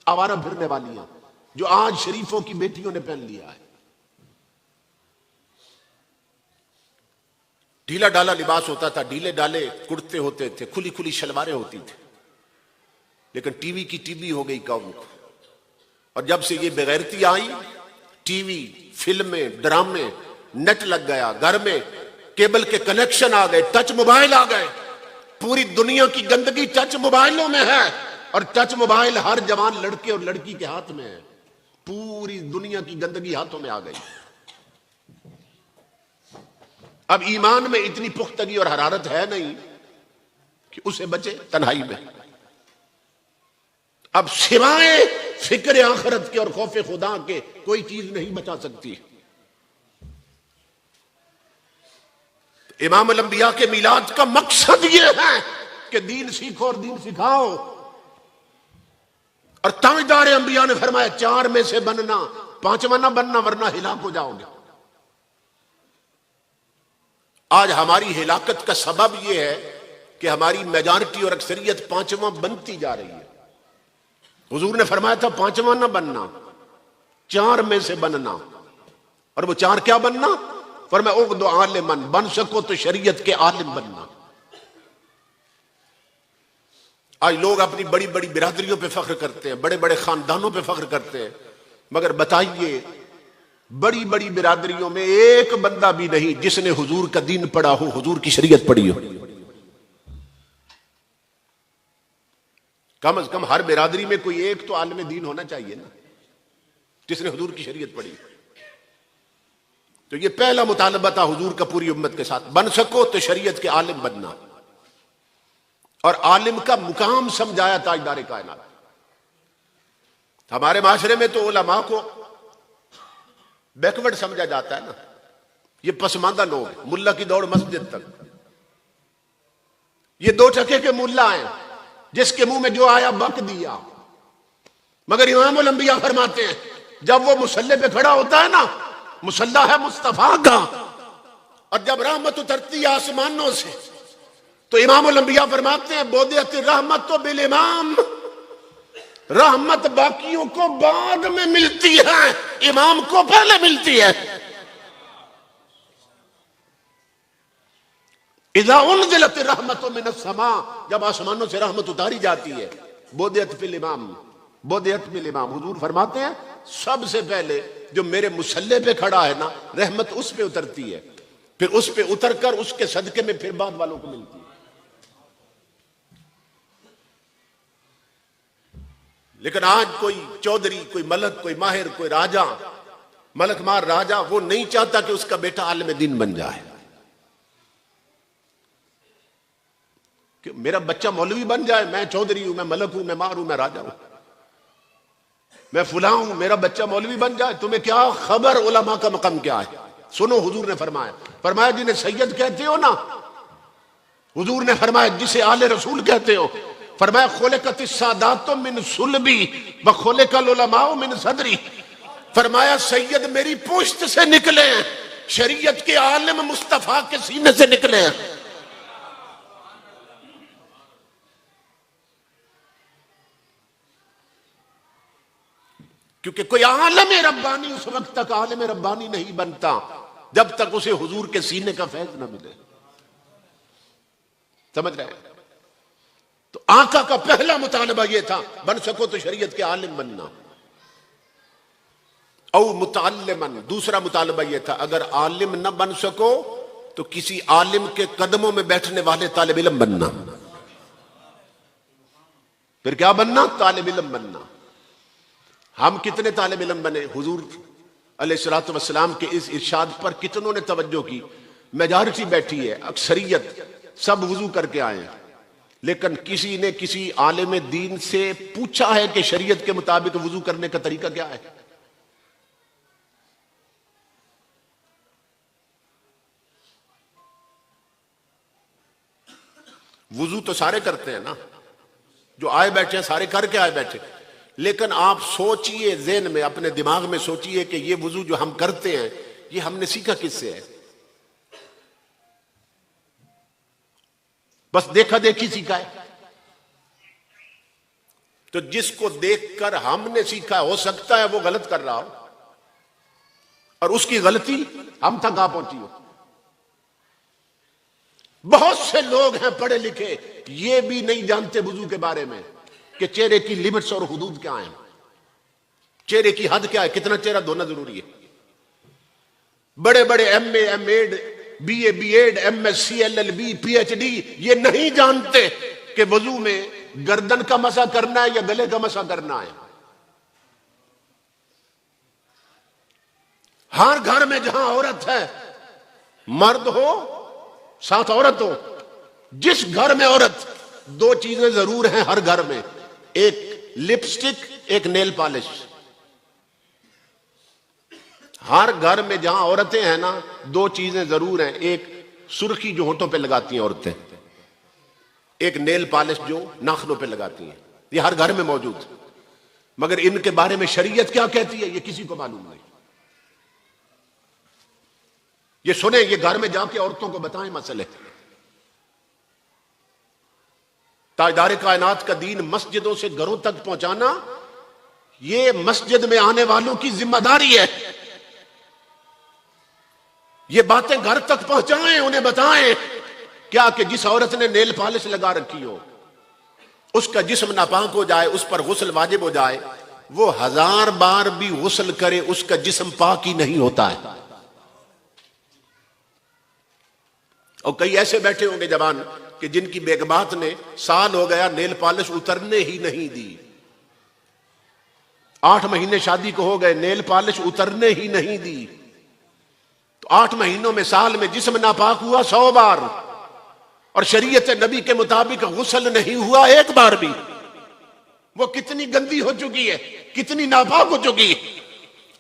आवारा फिरने वालियां, जो आज शरीफों की बेटियों ने पहन लिया है। ढीला डाला लिबास होता था, ढीले डाले कुर्ते होते थे, खुली खुली शलवारें होती थी। लेकिन टीवी की टीवी हो गई कौम को। और जब से ये बेगैरती आई, टीवी, फिल्में, ड्रामे, नेट लग गया, घर में केबल के कनेक्शन आ गए, टच मोबाइल आ गए, पूरी दुनिया की गंदगी टच मोबाइलों में है। और टच मोबाइल हर जवान लड़के और लड़की के हाथ में है। पूरी दुनिया की गंदगी हाथों में आ गई। अब ईमान में इतनी पुख्तगी और हरारत है नहीं कि उसे बचे तन्हाई में। अब सिवाय फिक्र आखिरत के और खौफ खुदा के कोई चीज नहीं बचा सकती। इमाम अल-अंबिया के मिलाद का मकसद यह है कि दीन सीखो और दीन सिखाओ। और ताजदार अंबिया ने फरमाया 4 में से बनना, 5वां ना बनना वरना हिलाक हो जाओगे। आज हमारी हिलाकत का सबब यह है कि हमारी मेजॉरिटी और अक्सरियत पांचवा बनती जा रही है। हुजूर ने फरमाया था पांचवा ना बनना, चार में से बनना। और वो चार क्या बनना? फरमाया उग दो आलिमन, बन सको तो शरीयत के आलिम बनना। आज लोग अपनी बड़ी बड़ी बिरादरियों पे फख्र करते हैं, बड़े बड़े खानदानों पे फख्र करते हैं, मगर बताइए बड़ी बड़ी बिरादरियों में एक बंदा भी नहीं जिसने हुजूर का दीन पढ़ा हो, हुजूर की शरीयत पढ़ी हो। कम से कम हर बिरादरी में कोई एक तो आलिम दीन होना चाहिए ना, जिसने हुजूर की शरीयत पढ़ी। तो ये पहला मुतालबा था हुजूर का पूरी उम्मत के साथ, बन सको तो शरीयत के आलिम बनना। और आलिम का मुकाम समझाया ताजदार कायनात। हमारे माशरे में तो उलमा को बैकवर्ड समझा जाता है ना, ये पसमानदा लोग, मुल्ला की दौड़ मस्जिद तक। ये दो टके के मुल्ला हैं जिसके मुंह में जो आया बक दिया। मगर इमामुल अंबिया फरमाते हैं जब वो मुसल्ले पे खड़ा होता है ना, मुसल्ला है मुस्तफा का, और जब रहमत उतरती है आसमानों से तो इमामुल अंबिया फरमाते हैं बोदियत रहमत तो बिल इमाम, रहमत बाकियों को बाद में मिलती है, इमाम को पहले मिलती है। इज़ा उनज़िलत रहमतुम मिनस समा, जब आसमानों से रहमत उतारी जाती है, बोदियत फिल इमाम, बोदियत बिल इमाम। हुजूर फरमाते हैं सबसे पहले जो मेरे मुसल्ले पे खड़ा है ना, रहमत उस पे उतरती है, फिर उस पे उतरकर उसके सदके में फिर बाद वालों को मिलती है। लेकिन आज कोई चौधरी, कोई मलक, कोई माहिर, कोई राजा, मलक मार राजा, वो नहीं चाहता कि उसका बेटा आलिम दीन बन जाए। कि मेरा बच्चा मौलवी बन जाए, मैं चौधरी हूं, मैं मलक हूं, मैं मार हूं, मैं राजा हूं, मैं फुला हूं, मेरा बच्चा मौलवी बन जाए, तुम्हें क्या खबर उलमा का मकाम क्या है। सुनो हुजूर ने फरमाया, फरमाया जिन्हें सैयद कहते हो ना, हुजूर ने फरमाया जिसे आले रसूल कहते हो, फरमाया खुलिकत सादातो मिन सुलबी व खुलिकल उलमाओ मिन सदरी। फरमाया सैयद मेरी पुश्त से निकले हैं, शरीयत के आलिम मुस्तफा के सीने से निकले हैं। क्योंकि कोई आलिम रब्बानी उस वक्त तक आलिम रब्बानी नहीं बनता जब तक उसे हुजूर के सीने का फैज ना मिले। समझ रहे हैं? तो आका का पहला मुतालबा यह था बन सको तो शरीयत के आलिम बनना। औ मुताल्लिमन, दूसरा मुतालबा यह था अगर आलिम न बन सको तो किसी आलिम के कदमों में बैठने वाले तालिब इल्म बनना। फिर क्या बनना? तालिब इल्म बनना। हम कितने तालिब इल्म बने? हुजूर अलैहिस्सलातु वस्सलाम के इस इरशाद पर कितनों ने तवज्जो की? मेजॉरिटी बैठी है, अक्सरियत सब वुजू करके आए हैं, लेकिन किसी ने किसी आलिम दीन से पूछा है कि शरीयत के मुताबिक वुजू करने का तरीका क्या है? वुजू तो सारे करते हैं ना, जो आए बैठे हैं सारे करके आए बैठे, लेकिन आप सोचिए, ज़हन में अपने दिमाग में सोचिए कि ये वुजू जो हम करते हैं ये हमने सीखा किससे है? बस देखा देखी सीखा है। तो जिसको देखकर हमने सीखा, हो सकता है वो गलत कर रहा हो और उसकी गलती हम तक आ पहुंची हो। बहुत से लोग हैं पढ़े लिखे, ये भी नहीं जानते वुजू के बारे में कि चेहरे की लिमिट्स और हुदूद क्या है, चेहरे की हद क्या है, कितना चेहरा धोना जरूरी है। बड़े बड़े MA, MEd, BA, BEd, MSc, LLB, PhD ये नहीं जानते कि वजू में गर्दन का मसा करना है या गले का मसा करना है। हर घर में जहां औरत है, मर्द हो साथ औरत हो, जिस घर में औरत, दो चीजें जरूर हैं हर घर में, एक लिपस्टिक, एक नेल पॉलिश। हर घर में जहां औरतें हैं ना, दो चीजें जरूर हैं, एक सुर्खी जो होठों पे लगाती हैं औरतें, एक नेल पॉलिश जो नाखनों पे लगाती हैं। ये हर घर में मौजूद, मगर इनके बारे में शरीयत क्या कहती है ये किसी को मालूम नहीं। ये सुने, ये घर में जाके औरतों को बताएं मसले। ताजदार कायनात का दीन मस्जिदों से घरों तक पहुंचाना, ये मस्जिद में आने वालों की जिम्मेदारी है। ये बातें घर तक पहुंचाएं, उन्हें बताएं क्या कि जिस औरत ने नेल पॉलिश लगा रखी हो, उसका जिस्म नापाक हो जाए, उस पर गुस्ल वाजिब हो जाए, वो 1000 बार भी गुस्ल करे, उसका जिस्म पाक ही नहीं होता है। और कई ऐसे बैठे होंगे जवान कि जिनकी बेगमात ने साल हो गया नेल पॉलिश उतरने ही नहीं दी। 8 महीने शादी को हो गए, नेल पॉलिश उतरने ही नहीं दी। तो 8 महीनों में, साल में जिस्म नापाक हुआ 100 बार, और शरीयत नबी के मुताबिक गुस्ल नहीं हुआ एक बार भी। वो कितनी गंदी हो चुकी है, कितनी नापाक हो चुकी है।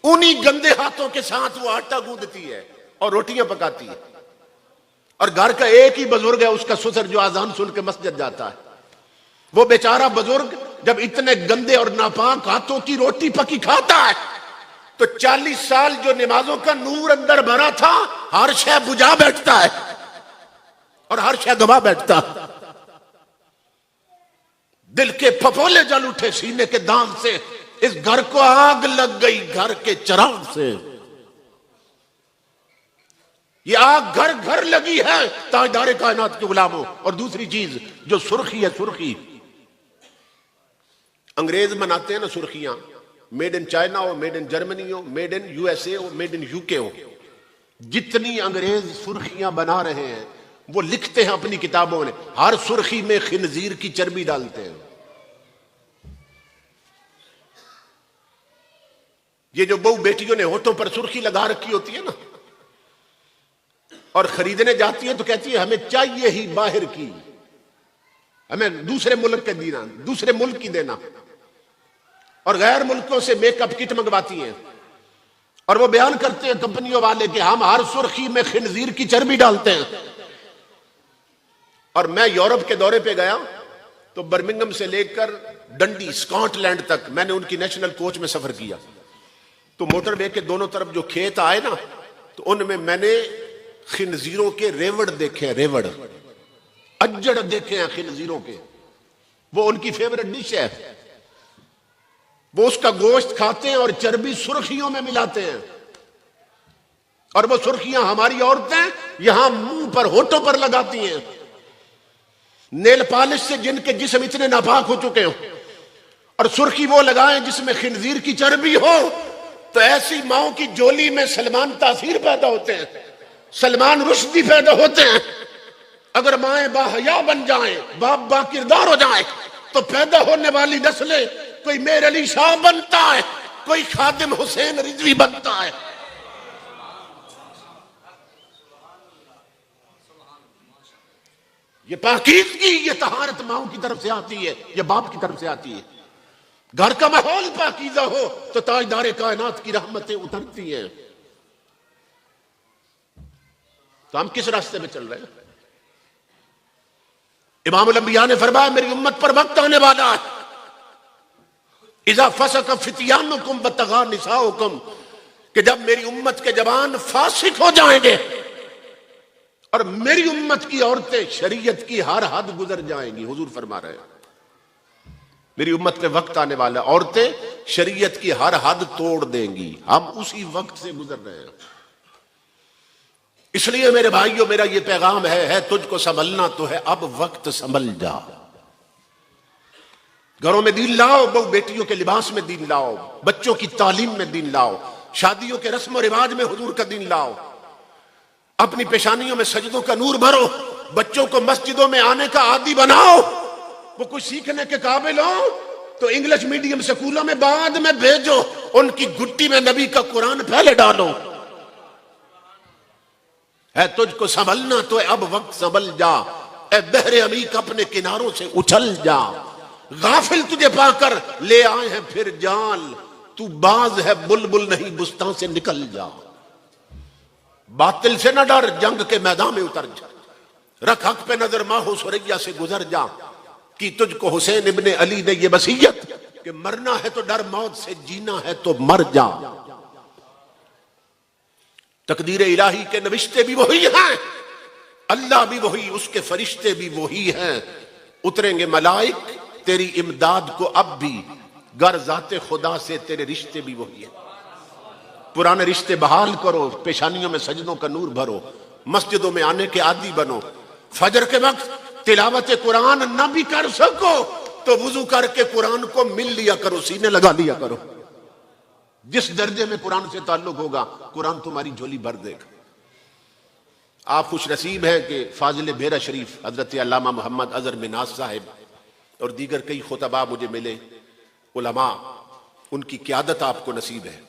उन्हीं गंदे हाथों के साथ वो आटा गूंदती है और रोटियां पकाती है। और घर का एक ही बुजुर्ग है उसका ससुर, जो आजान सुन के मस्जिद जाता है। वो बेचारा बुजुर्ग जब इतने गंदे और नापाक हाथों की रोटी पकी खाता है, तो 40 साल जो नमाजों का नूर अंदर भरा था, हर शय बुझा बैठता है और हर शय गवा बैठता। दिल के फफोले जल उठे सीने के दाग से, इस घर को आग लग गई घर के चिराग से। ये आग घर घर लगी है ताजदार कायनात के गुलामों। और दूसरी चीज जो सुर्खी है, सुर्खी अंग्रेज बनाते हैं ना सुर्खियां, मेड इन चाइना हो, मेड इन जर्मनी हो, मेड इन यूएसए हो, मेड इन यूके हो। जितनी अंग्रेज सुर्खियां बना रहे हैं, वो लिखते हैं अपनी किताबों में, हर सुर्खी में खिनजीर की चर्बी डालते हैं। ये जो बहू बेटियों ने होठों पर सुर्खी लगा रखी होती है ना, और खरीदने जाती है तो कहती है हमें चाहिए ही बाहर की, हमें दूसरे मुल्क के देना, दूसरे मुल्क की देना। और गैर मुल्कों से मेकअप किट मंगवाती हैं और वो बयान करते हैं कंपनियों वाले कि हम हर सुर्खी में खिनजीर की चर्बी डालते हैं। और मैं यूरोप के दौरे पे गया तो बर्मिंघम से लेकर डंडी स्कॉटलैंड तक मैंने उनकी नेशनल कोच में सफर किया। तो मोटरवे के दोनों तरफ जो खेत आए ना, तो उनमें मैंने खिनजीरों के रेवड़ देखे, रेवड़ अज्जड़ देखे हैं खिनजीरों के। वो उनकी फेवरेट डिश है, वो उसका गोश्त खाते हैं और चर्बी सुर्खियों में मिलाते हैं। और वो सुर्खियां हमारी औरतें यहां मुंह पर, होठों पर लगाती हैं। नेल पॉलिश से जिनके जिस्म इतने नापाक हो चुके हो, और सुर्खी वो लगाएं जिसमें खिनजीर की चर्बी हो, तो ऐसी माओं की जोली में सलमान तासीर पैदा होते हैं, सलमान रुश्दी पैदा होते हैं। अगर माएं बाहया बन जाएं, बाप बाकिरदार हो जाए, तो पैदा होने वाली नस्लें कोई मेर अली शाह बनता है, कोई खादिम हुसैन रिजवी बनता है। ये पाकीज़गी, ये तहारत माओं की तरफ से आती है, ये बाप की तरफ से आती है। घर का माहौल पाकीज़ा हो तो ताजदार कायनात की रहमतें उतरती हैं। तो हम किस रास्ते में चल रहे हैं? इमामुल अंबिया ने फरमाया मेरी उम्मत पर वक्त आने वाला है, इज़ा फसक फित्यानुकुम बतगा निसाउकुम, कि जब मेरी उम्मत के जवान फासिक हो जाएंगे और मेरी उम्मत की औरतें शरीयत की हर हद गुजर जाएंगी। हुजूर फरमा रहे हैं मेरी उम्मत पे वक्त आने वाला, औरतें शरीयत की हर हद तोड़ देंगी। हम उसी वक्त से गुजर रहे हैं। इसलिए मेरे भाइयों, मेरा ये पैगाम है तुझको संभलना तो है, अब वक्त संभल जा। घरों में दीन लाओ, बहु बेटियों के लिबास में दीन लाओ, बच्चों की तालीम में दीन लाओ, शादियों के रस्म और रिवाज में हुजूर का दीन लाओ। अपनी पेशानियों में सजदों का नूर भरो, बच्चों को मस्जिदों में आने का आदी बनाओ। वो कुछ सीखने के काबिल हो तो इंग्लिश मीडियम स्कूलों में बाद में भेजो, उनकी गुट्टी में नबी का कुरान पहले डालो। है तुझको संभलना तो अब वक्त संभल जा, ए बहरे अमीक अपने किनारों से उछल जा। गाफिल तुझे पाकर ले आए हैं फिर जाल, तू बाज है बुलबुल नहीं बुस्तान से निकल जा। बातिल से न डर, जंग के मैदान में उतर जा। रख हक पे नजर, माहो सुरैया से गुजर जा। कि तुझको हुसैन इब्ने अली ने यह वसीयत कि मरना है तो डर मौत से, जीना है तो मर जा। तकदीर इलाही के नविश्ते भी वही हैं, अल्लाह भी वही, उसके फरिश्ते भी वही हैं। उतरेंगे मलाइक तेरी इमदाद को अब भी, गर जाते खुदा से तेरे रिश्ते भी वही है। पुराने रिश्ते बहाल करो, पेशानियों में सजदों का नूर भरो, मस्जिदों में आने के आदी बनो। फजर के वक्त तिलावत कुरान ना भी कर सको तो वुजू करके कुरान को मिल लिया करो, सीने लगा लिया करो। जिस दर्जे में कुरान से ताल्लुक होगा, कुरान तुम्हारी झोली भर देगा। आप खुश नसीब है कि फाजिल बेरा शरीफ हजरत अल्लामा मोहम्मद अजहर मिनाज साहिब और दीगर कई खुतबा मुझे मिले, उलमा, उनकी क़यादत आपको नसीब है,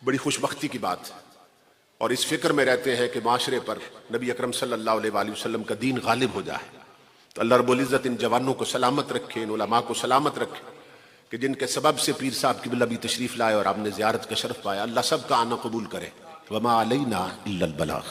बड़ी खुशबख्ती की बात है। और इस फिक्र में रहते हैं कि माशरे पर नबी अकरम सल्लल्लाहु अलैहि वसल्लम का दीन गालिब हो जाए। तो अल्लाह रब्बुल इज़्ज़त इन जवानों को सलामत रखे, इन उलमा को सलामत रखे कि जिनके सबब से पीर साहब की बिल्ला भी तशरीफ लाए और आपने ज़ियारत का शरफ पाया। अल्लाह सब का आना कबूल करे। वमा अलैना इल्लल बलाग।